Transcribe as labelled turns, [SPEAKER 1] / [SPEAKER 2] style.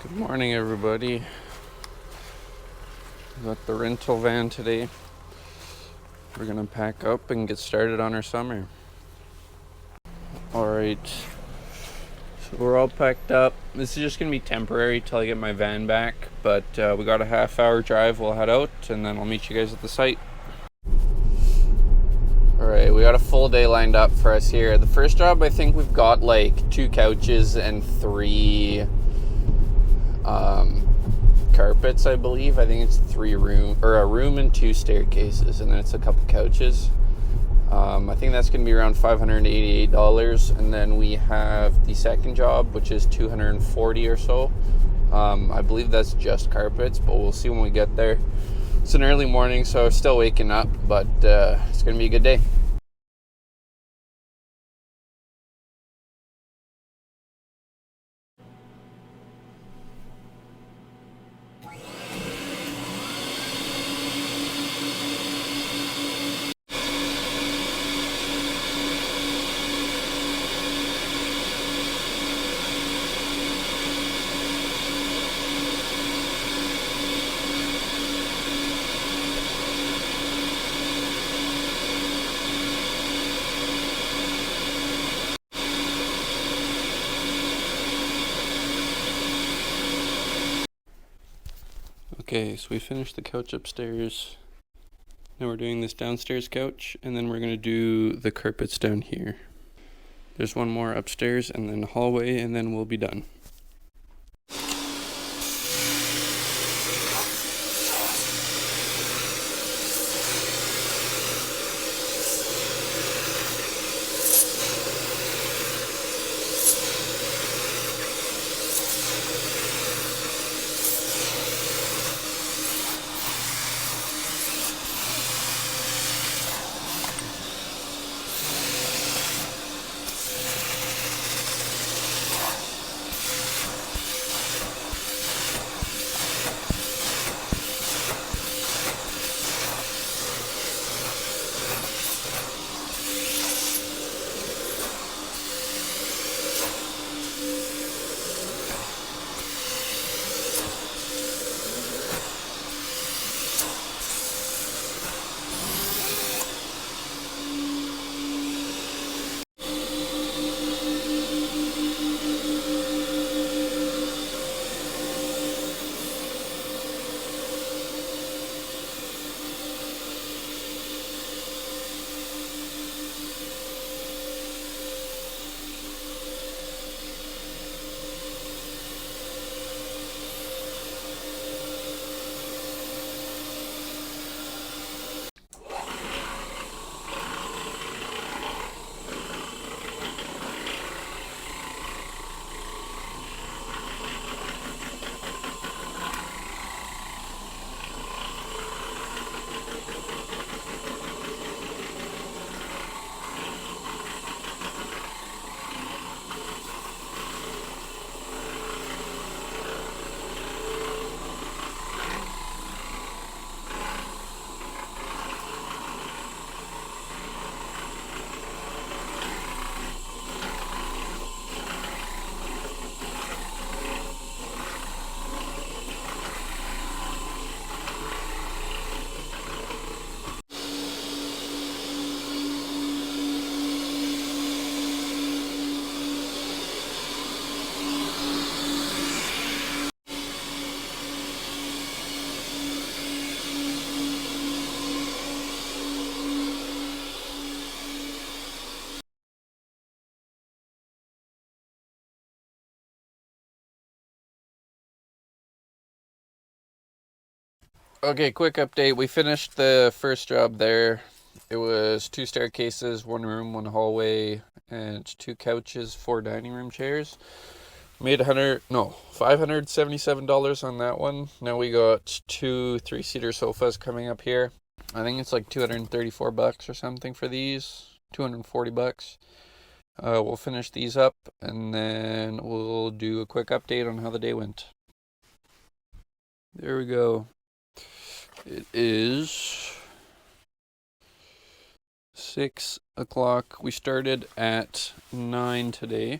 [SPEAKER 1] Good morning, everybody. Got the rental van today. We're gonna pack up and get started on our summer. Alright, so we're all packed up. This is just gonna be temporary till I get my van back, but we got a half-hour drive. We'll head out and then I'll meet you guys at the site. Alright, we got a full day lined up for us here. The first job, I think we've got like 2 couches and 3 carpets, I believe. I think it's a room and 2 staircases, and then it's a couple couches. I think that's going to be around $588, and then we have the second job, which is $240 or so. I believe that's just carpets, but we'll see when we get there. It's an early morning, so I'm still waking up, but it's going to be a good day. Okay, so we finished the couch upstairs. Now we're doing this downstairs couch, and then we're going to do the carpets down here. There's one more upstairs and then hallway, and then we'll be done. Okay, quick update. We finished the first job there. It was 2 staircases, 1 room, 1 hallway, and 2 couches, 4 dining room chairs. Made $577 on that one. Now we got 2 3-seater sofas coming up here. I think it's like $234 or something for these. $240. We'll finish these up, and then we'll do a quick update on how the day went. There we go. It is 6 o'clock. We started at 9 today.